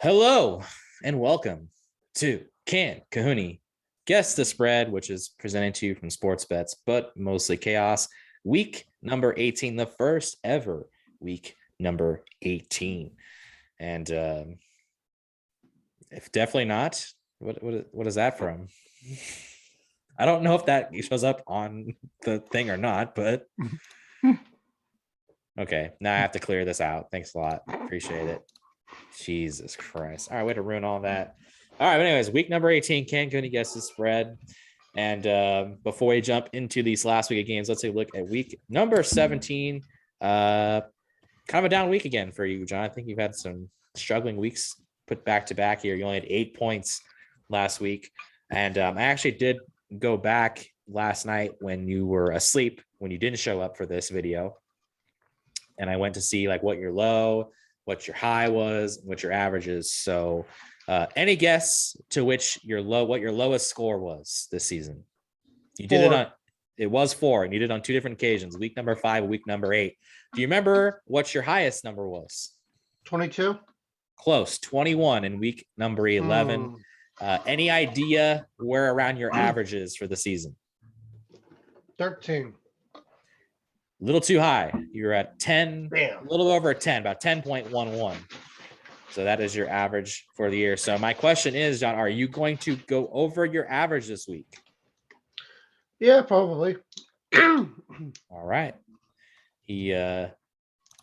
Hello and welcome to Cohoon. Guess the Spread, which is presented to you from Sports Bets, but mostly chaos. Week number 18, the first ever week number 18. And if definitely not, what is that from? I don't know if that shows up on the thing or not, but okay. Now I have to clear this out. Thanks a lot. Appreciate it. Jesus Christ. All right, way to ruin all that. All right, but anyways, week number 18, Cohoon guess the spread. And before we jump into these last week of games, let's take a look at week number 17. Kind of a down week again for you, John. I think you've had some struggling weeks put back to back here. You only had 8 points last week. And I actually did go back last night when you were asleep, when you didn't show up for this video. And I went to see like what your low, what your high was, what your average is. So any guess to which what your lowest score was this season? You did it was 4, and you did it on 2 different occasions, week number 5, week number 8. Do you remember what your highest number was? 22. Close, 21 in week number 11. Any idea where around your averages for the season? 13. A little too high. You're at 10, Damn. A little over 10, about 10.11. So that is your average for the year. So my question is, John, are you going to go over your average this week? Yeah, probably. All right. He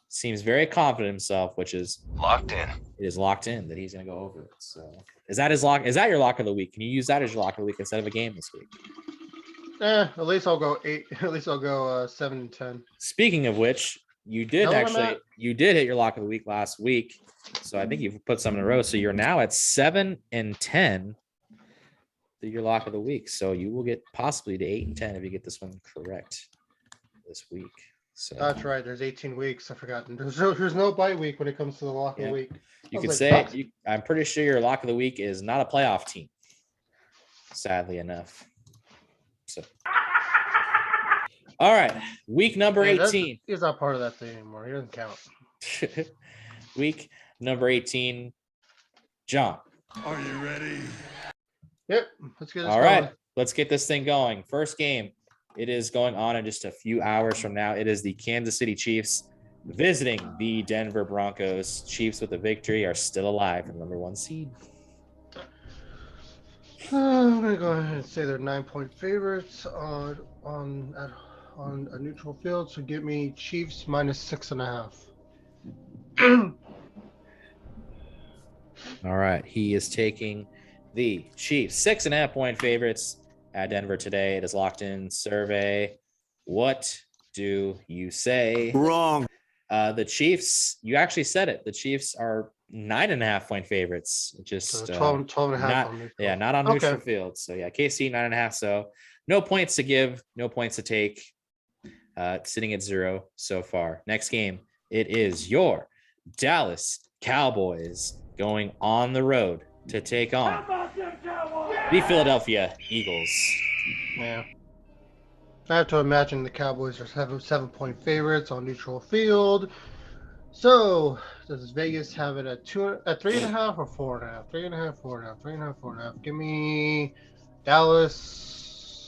seems very confident in himself, which is locked in. It is locked in that he's going to go over it. So is that his lock? Is that your lock of the week? Can you use that as your lock of the week instead of a game this week? At least I'll go 8. At least I'll go 7 and 10. Speaking of which, you did hit your lock of the week last week. So I think you've put some in a row. So you're now at 7 and 10. Your lock of the week. So you will get possibly to 8 and 10 if you get this one correct this week. So that's right. There's 18 weeks. I forgot. There's no bye week when it comes to the lock of the week. You could say I'm pretty sure your lock of the week is not a playoff team. Sadly enough. So all right, week number 18. He's not part of that thing anymore. He doesn't count. Week number 18. John. Are you ready? Yep. Let's get this All going. right. Let's get this thing going. First game. It is going on in just a few hours from now. It is the Kansas City Chiefs visiting the Denver Broncos. Chiefs with a victory are still alive for the number 1 seed. I'm going to go ahead and say they're 9-point favorites on a neutral field. So give me Chiefs minus 6.5. All right. He is taking the Chiefs 6.5-point favorites at Denver today. It is locked in. Survey. What do you say? Wrong. The Chiefs, you actually said it. The Chiefs are 9.5-point favorites. Just 12 and a half. Not on neutral field. So yeah, KC 9.5. So no points to give, no points to take. Sitting at 0 so far. Next game, it is your Dallas Cowboys going on the road to take on the Philadelphia Eagles. Yeah. I have to imagine the Cowboys are 7-point favorites on neutral field. So does Vegas have it at 3.5 or 4.5? 3.5, 4.5, 3.5, 4.5. Give me Dallas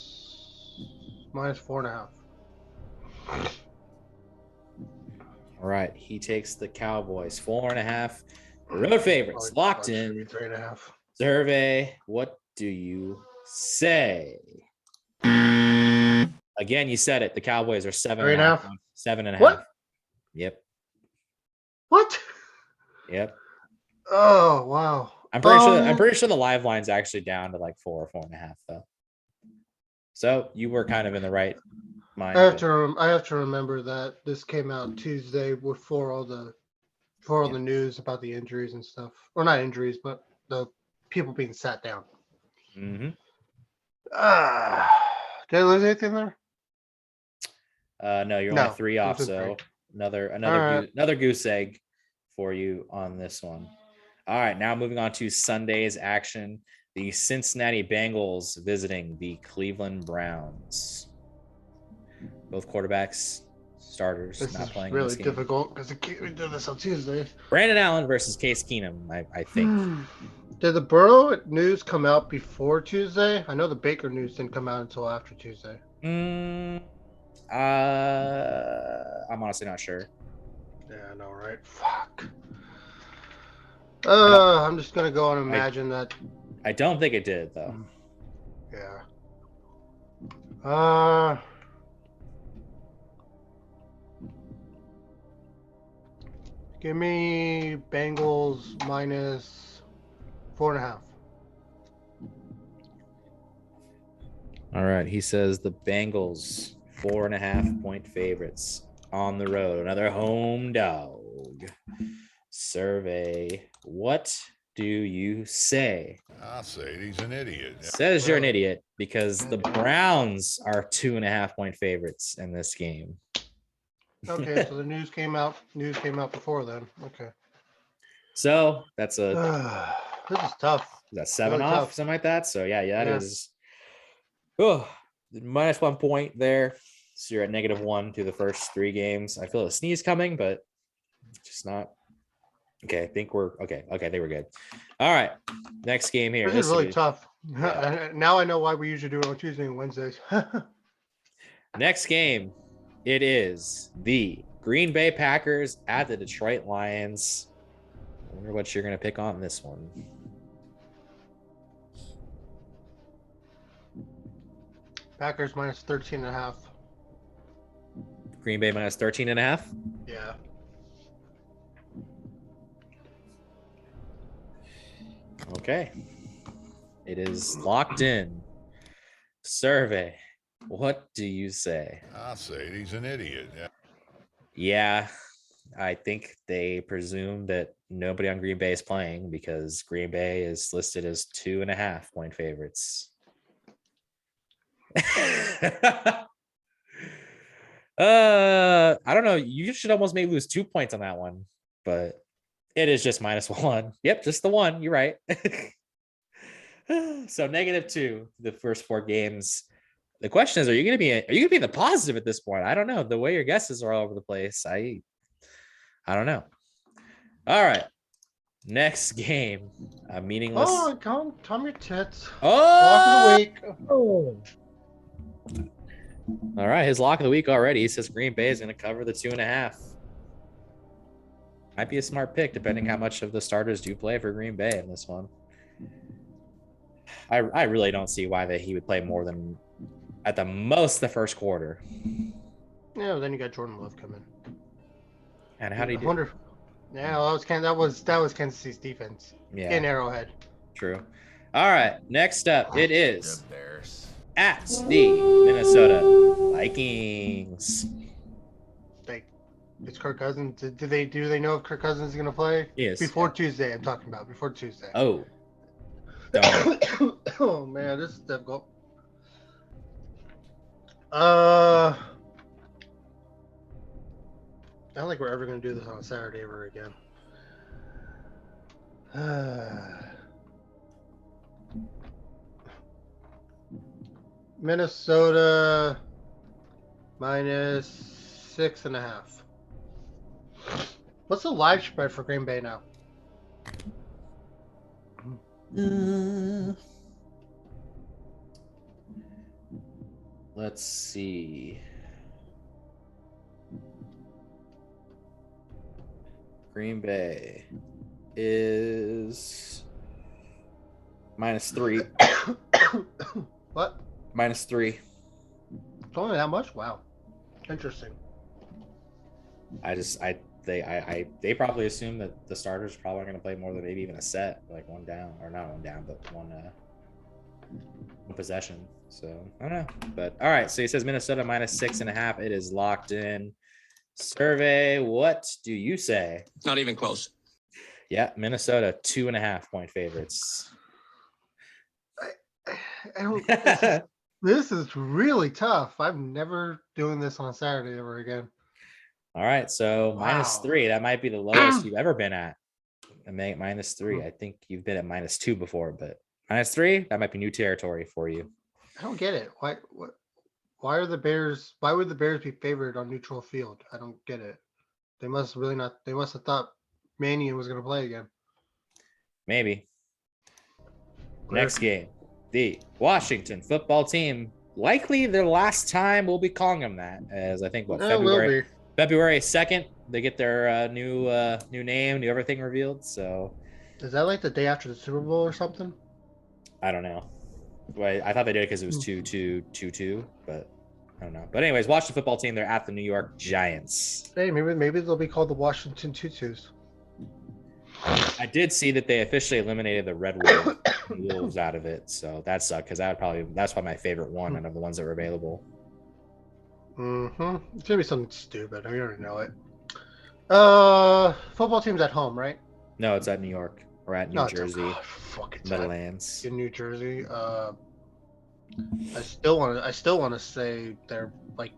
minus 4.5. All right, he takes the Cowboys 4.5 road favorites locked in. 3.5. Survey, what do you say? Again, you said it. The Cowboys are 7.5. 7.5. What? Yep. What? Yep. Oh wow. I'm pretty sure the live line's actually down to like 4 or 4.5 though. So you were kind of in the right mind. I have to remember that this came out Tuesday before all the news about the injuries and stuff. Or not injuries, but the people being sat down. Mm-hmm. Did I lose anything there? No, you're only 3 off. So another goose egg for you on this one. All right, now moving on to Sunday's action. The Cincinnati Bengals visiting the Cleveland Browns. Both quarterbacks starters This not is playing in really this game. difficult because we did this on Tuesday. Brandon Allen versus Case Keenum, I think. Did the Burrow news come out before Tuesday? I know the Baker news didn't come out until after Tuesday. I'm honestly not sure. Yeah, I know, right? Fuck. I'm just gonna go and imagine that. I don't think it did though. Yeah. Give me Bengals minus 4.5. All right. He says the Bengals 4.5-point favorites on the road. Another home dog. Survey. What do you say? I'll say he's an idiot. Says you're an idiot because the Browns are 2.5-point favorites in this game. Okay, so the news came out. News came out before then. Okay. So that's a This is tough. that's 7 Really off, tough. something like that. So yeah, that Yeah. is minus 1 point there. So you're at -1 through the first 3 games. I feel a sneeze coming, but just not. Okay, I think we're okay. Okay, I think we're good. All right, next game here. This is really is tough. yeah. Now I know why we usually do it on Tuesday and Wednesdays. Next game. It is the Green Bay Packers at the Detroit Lions. I wonder what you're gonna pick on this one. Packers minus 13.5. Green Bay minus 13.5. Yeah. Okay. It is locked in. Survey. What do you say? I'll say he's an idiot. Yeah, I think they presume that nobody on Green Bay is playing because Green Bay is listed as 2.5-point favorites. I don't know. You should almost maybe lose 2 points on that one, but it is just -1. Yep, just the one. You're right. So -2 the first 4 games. The question is, are you gonna be in the positive at this point? I don't know. The way your guesses are all over the place. I don't know. All right. Next game. Meaningless. Oh, calm your tits. Oh! Lock of the week. All right, his lock of the week already. He says Green Bay is going to cover the 2.5. Might be a smart pick, depending how much of the starters do play for Green Bay in this one. I really don't see why he would play more than at the most the first quarter. Yeah, well, then you got Jordan Love coming. And how do you do? Yeah, that was Kansas City's defense. Yeah, In Arrowhead. true. All right, next up, it is at the Minnesota Vikings. It's Kirk Cousins. Do they know if Kirk Cousins is going to play? Yes. Before Tuesday, I'm talking about. Before Tuesday. Oh. Don't. Oh, man, this is difficult. I don't think we're ever going to do this on a Saturday ever again. Minnesota minus 6.5. What's the live spread for Green Bay now? Let's see. Green Bay is -3. What? -3. It's only that much? Wow. Interesting. They probably assume that the starters probably are going to play more than maybe even a set, like one down, or not one down, but one possession. So I don't know, but all right. So he says Minnesota minus 6.5. It is locked in. Survey. What do you say? Not even close. Yeah, Minnesota 2.5-point favorites. I don't. This is really tough. I'm never doing this on a Saturday ever again. All right, so Wow. -3. That might be the lowest you've ever been at. -3. I think you've been at -2 before, but -3, that might be new territory for you. I don't get it. Why are the Bears? Why would the Bears be favored on neutral field? I don't get it. They must really not. They must have thought Mannion was going to play again. Maybe. Weird. Next game, the Washington football team. Likely their last time we'll be calling them that, as I think It will be. February 2nd, they get their new name, new everything revealed. So Is that like the day after the Super Bowl or something? I don't know. I thought they did it because it was 2-2-2-2, but I don't know. But anyways, Washington football team, they're at the New York Giants. Hey, maybe they'll be called the Washington Tutus. I did see that they officially eliminated the Red Wolves out of it, so that sucked because that's probably my favorite one out of the ones that were available. Mm-hmm. It's gonna be something stupid. I already know it. Football team's at home, right? No, it's at New York or at New Jersey, Fuck, Meadowlands. in New Jersey. I still want to say they're like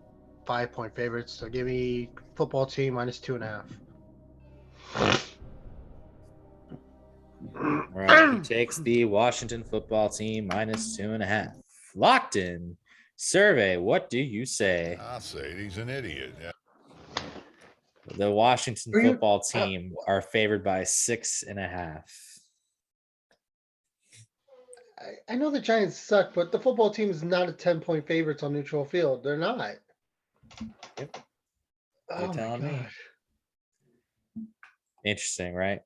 5-point favorites. So give me football team minus 2.5. All right, he takes the Washington football team minus 2.5. Locked in. Survey, what do you say? I say he's an idiot. The Washington football team are favored by 6.5. I know the Giants suck, but the football team is not a 10-point favorites on neutral field. They're not. Yep. Oh You're my telling me. gosh. Interesting, right?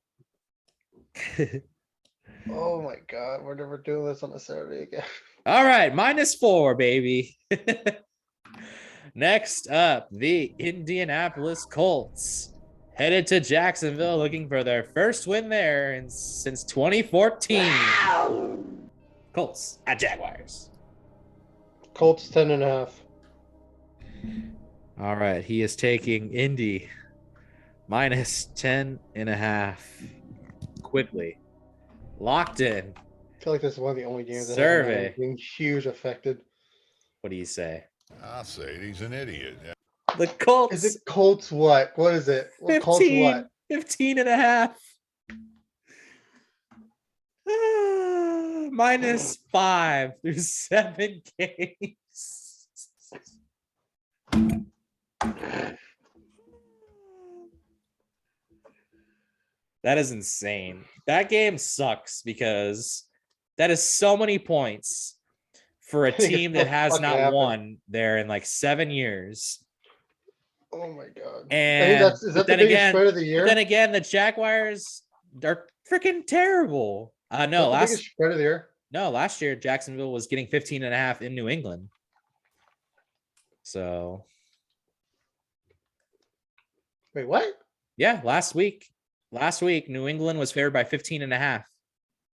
Oh my god, we're never doing this on a Saturday again. All right, -4, baby. Next up, the Indianapolis Colts headed to Jacksonville looking for their first win there since 2014. Colts at Jaguars. Colts 10.5. All right, he is taking Indy minus 10.5. Quickly. Locked in. I feel like this is one of the only games that Survey. have been huge affected. What do you say? I say he's an idiot. The Colts. Is it Colts what? What is it? 15, Colts what? 15.5. -5 through 7 games. That is insane. That game sucks because that is so many points for a team that has not won there in like 7 years. Oh my god! And is that the biggest spread of the year? But then again, the Jaguars are freaking terrible. No, the biggest spread of the year. No, last year Jacksonville was getting 15.5 in New England. So wait, what? Yeah, last week, New England was favored by 15.5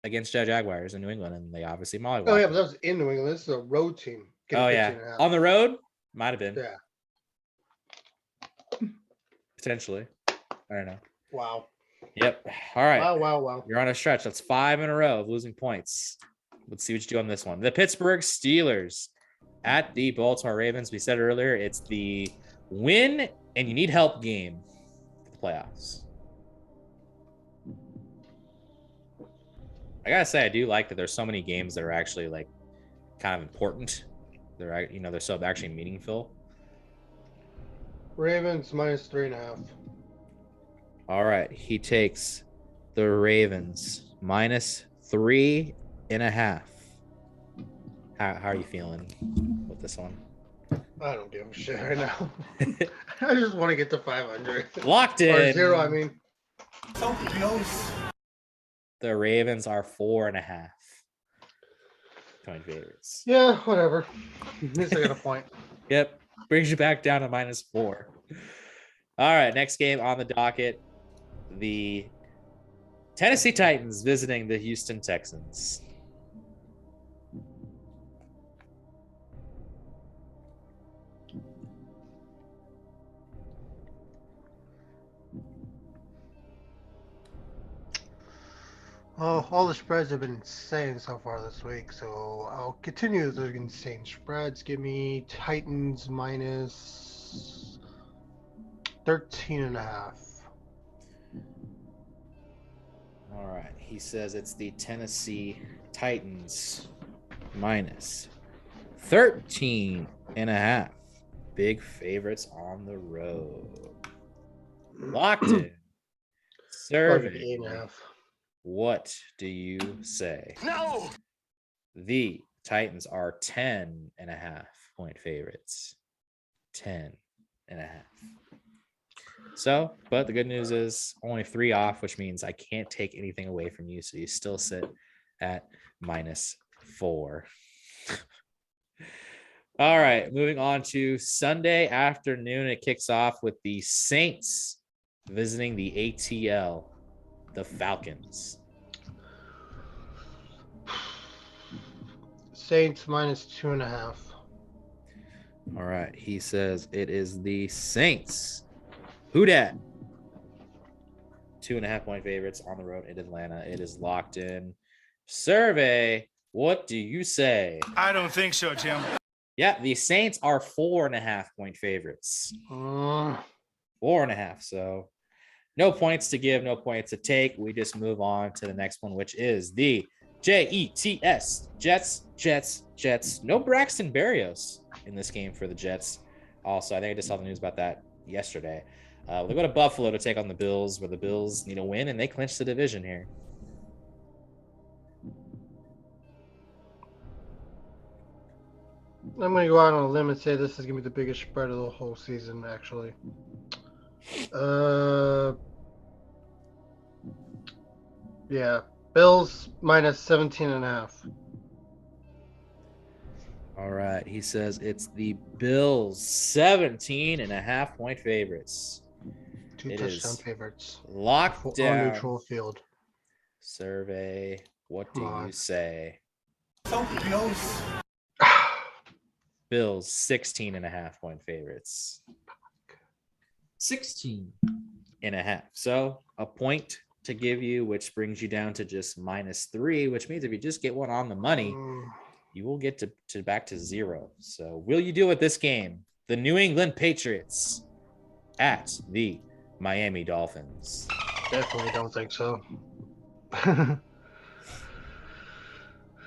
against the Jaguars in New England, and they obviously mollywopped. Oh yeah, but that was in New England. This is a road team. Oh yeah, on the road, might have been. Yeah. Potentially. I don't know. Wow. Yep. All right. Wow. You're on a stretch. That's 5 in a row of losing points. Let's see what you do on this one. The Pittsburgh Steelers at the Baltimore Ravens. We said earlier, it's the win and you need help game for the playoffs. I gotta say, I do like that there's so many games that are actually like kind of important. They're they're so actually meaningful. Ravens minus 3.5. All right, he takes the Ravens minus 3.5. How are you feeling with this one? I don't give a shit right now. I just want to get to 500. Locked in. Or 0, I mean. So close. The Ravens are 4.5. Point favorites. Yeah, whatever. At least I got a point. Yep. Brings you back down to -4. All right. Next game on the docket. The Tennessee Titans visiting the Houston Texans. Oh, all the spreads have been insane so far this week, so I'll continue the insane spreads. Give me Titans minus 13.5. All right. He says it's the Tennessee Titans minus 13.5. 8.5. Big favorites on the road. Locked in. Probably Survey. 8.5. What do you say? No. The Titans are 10.5 point favorites. 10.5. So, but the good news is only 3 off, which means I can't take anything away from you. So you still sit at -4. All right, moving on to Sunday afternoon. It kicks off with the Saints visiting the ATL, the Falcons. Saints -2.5. All right, he says it is the Saints. Who dat? 2.5 point favorites on the road in Atlanta. It is locked in. Survey, what do you say? I don't think so, Tim. Yeah, the Saints are 4.5 point favorites. 4.5. So no points to give, no points to take. We just move on to the next one, which is the Jets. Jets. No Braxton Berrios in this game for the Jets. Also, I think I just saw the news about that yesterday. They go to Buffalo to take on the Bills, where the Bills need a win, and they clinch the division here. I'm going to go out on a limb and say this is going to be the biggest spread of the whole season, actually. Yeah. Bills -17.5. All right. He says it's the Bills, 17.5 point favorites. 2 It touchdown is favorites. Locked On down. neutral field. Survey, what do Come on. you say? So close. Bills, 16.5 point favorites. 16.5. So a point to give you, which brings you down to just -3, which means if you just get one on the money, you will get to back to 0. So will you do it this game? The New England Patriots at the Miami Dolphins. Definitely don't think so.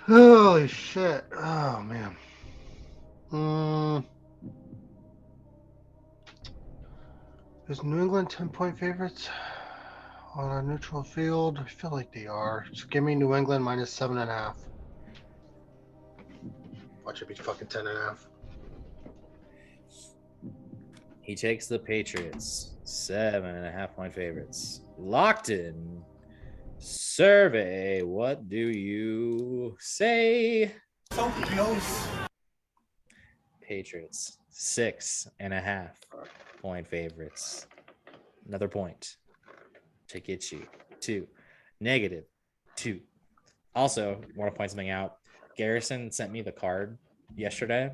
Holy shit. Oh, man. Is New England 10-point favorites on a neutral field? I feel like they are. Just give me New England -7.5. Watch it be fucking 10.5. He takes the Patriots, 7.5 point favorites. Locked in. Survey, what do you say? So close. Patriots, 6.5 point favorites. Another point to get you to -2. Also, want to point something out. Garrison sent me the card yesterday,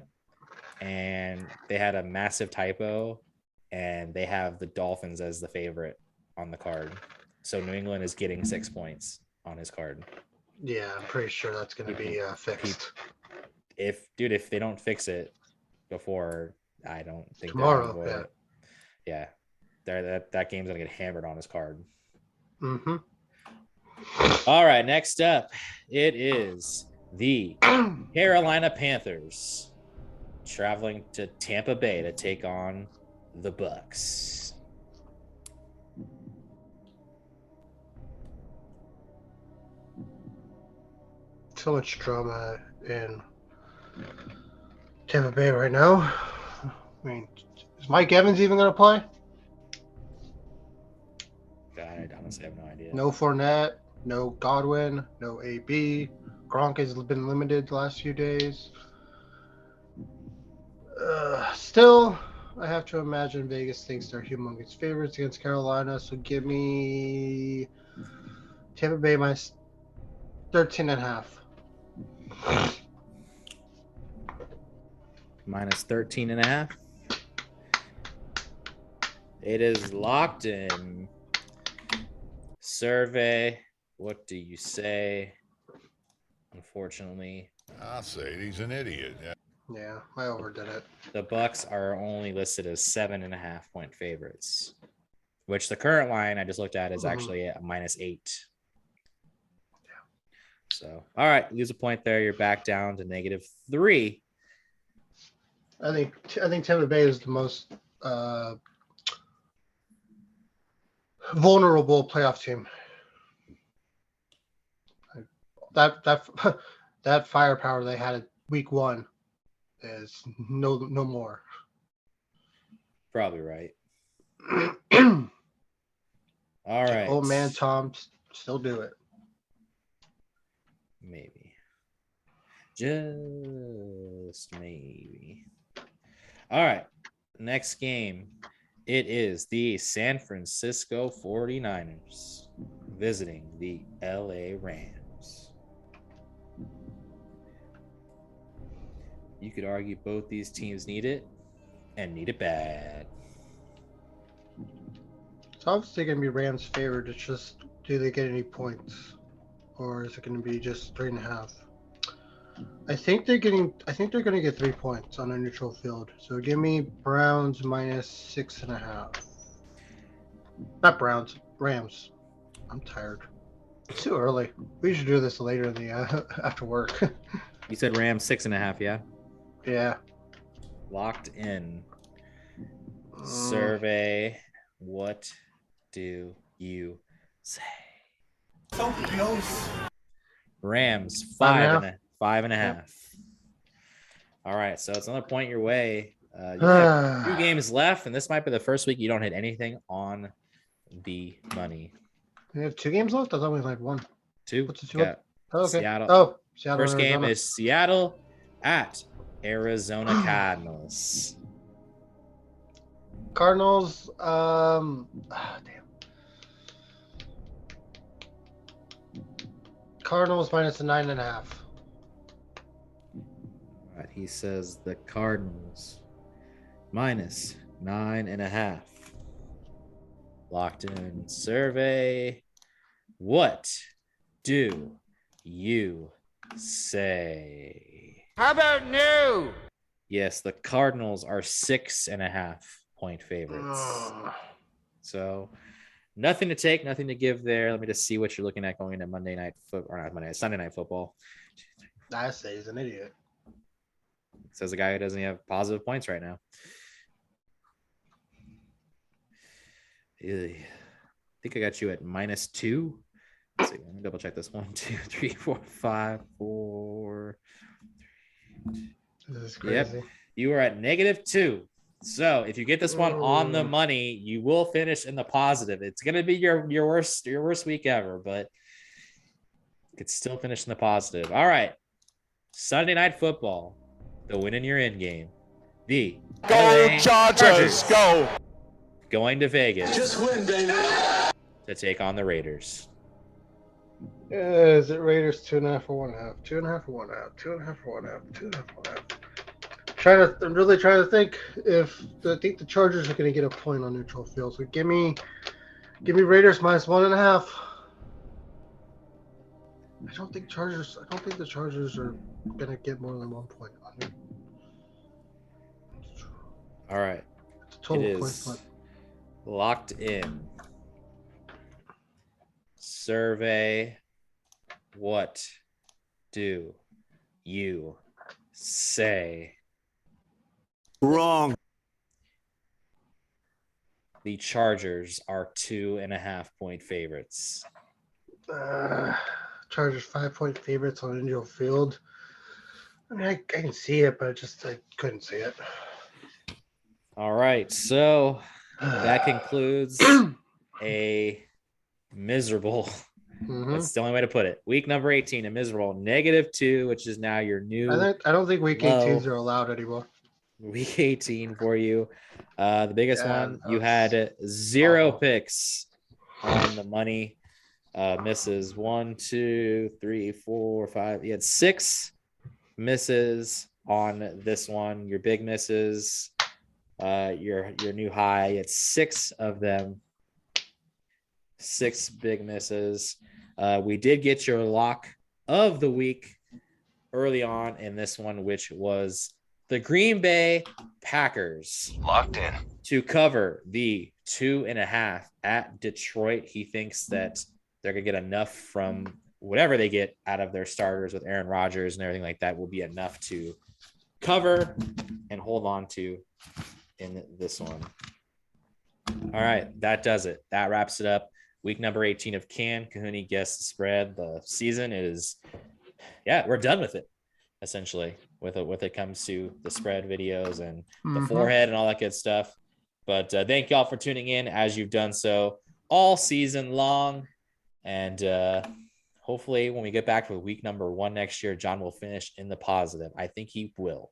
and they had a massive typo, and they have the Dolphins as the favorite on the card. So New England is getting 6 points on his card. Yeah, I'm pretty sure that's going to be fixed. If they don't fix it before, I don't think Tomorrow, they're gonna yeah. That game's gonna get hammered on his card. Mm-hmm. All right, next up, it is the Carolina Panthers traveling to Tampa Bay to take on the Bucks. So much drama in Tampa Bay right now. I mean, is Mike Evans even going to play? I honestly have no idea. No Fournette, no Godwin, no AB. Gronk has been limited the last few days. Still, I have to imagine Vegas thinks they're humongous favorites against Carolina. So give me Tampa Bay -13.5. -13.5. It is locked in. Survey, what do you say? Unfortunately, I'll say it, he's an idiot. Yeah, I overdid it. the Bucks are only listed as 7.5 point favorites, which the current line I just looked at is actually at -8. Yeah. So, all right, lose a point there. You're back down to -3. I think Tampa Bay is the most vulnerable playoff team. That firepower they had at week 1 is no more. Probably right. All All right. Old man Tom still do it. Maybe. Just maybe. All right. Next game. It is the San Francisco 49ers visiting the LA Rams. You could argue both these teams need it and need it bad. It's obviously going to be Rams favored. It's just, do they get any points, or is it going to be just 3.5? I think they're going to get 3 points on a neutral field. So give me Browns minus 6.5. Not Browns, Rams. I'm tired. It's too early. We should do this later in the after work. You said Rams 6.5, yeah? Yeah. Locked in. Survey. What do you say? So close. Rams 5.5. 5.5. All right, so it's another point your way. You have 2 games left, and this might be the first week you don't hit anything on the money. We have 2 games left. I thought we had 1. 2. What's the 2? Yeah. Oh, okay. Seattle. Oh, Seattle. First game Arizona. is Seattle at Arizona Cardinals. Cardinals. Damn. Cardinals minus a 9.5. All right, he says the Cardinals minus 9.5. Locked in survey. What do you say? How about no? Yes, the Cardinals are 6.5 point favorites. So nothing to take, nothing to give there. Let me just see what you're looking at going into Monday night football, or not Sunday night football. I say he's an idiot. Says the guy who doesn't have positive points right now. I think I got you at -2. Let's see, let me double check this. 1, 2, 3, 4, 5, 4. This is crazy. Yep, you are at -2. So if you get this one on the money, you will finish in the positive. It's going to be your worst week ever, but you could still finish in the positive. All right, Sunday night football, the win in your end game. The Go LA Chargers, go! going to Vegas Just win, baby. to take on the Raiders. Is it Raiders 2.5 or 1.5? 2.5 or 1.5? 2.5 or 1.5? 2.5 or 1.5? I'm really trying to think if I think the Chargers are going to get a point on neutral field. So give me Raiders minus 1.5. I don't think the Chargers are going to get more than 1 point on it. All right, It's a total it point is flip. locked in. Survey. What do you say? Wrong. The Chargers are 2.5 point favorites. Chargers 5-point favorites on neutral field. I mean, I can see it, but I couldn't see it. All right, so that concludes a miserable. Mhm. That's the only way to put it. Week number 18, a miserable -2, which is now your new I don't think week low. 18s are allowed anymore. week 18 for you. The biggest Yeah, one, that you was had 0 awful. picks on the money. Misses 1, 2, 3, 4, 5. You had 6 misses on this one. Your big misses, your new high. You had 6 of them. 6 big misses. We did get your lock of the week early on in this one, which was the Green Bay Packers Locked in. to cover the 2.5 at Detroit. He thinks that they're going to get enough from whatever they get out of their starters with Aaron Rodgers and everything like that will be enough to cover and hold on to in this one. All right, that does it. That wraps it up. Week number 18 of Can Cohoon Guess the Spread. The season is, we're done with it, essentially, with it comes to the spread videos and the forehead and all that good stuff. But thank y'all for tuning in as you've done so all season long. And hopefully when we get back for week number 1 next year, John will finish in the positive. I think he will,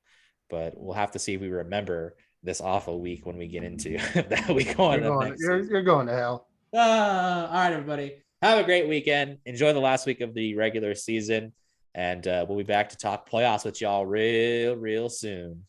but we'll have to see if we remember this awful week when we get into that week on. You're going to hell. All right, everybody. Have a great weekend. Enjoy the last week of the regular season. And we'll be back to talk playoffs with y'all real soon.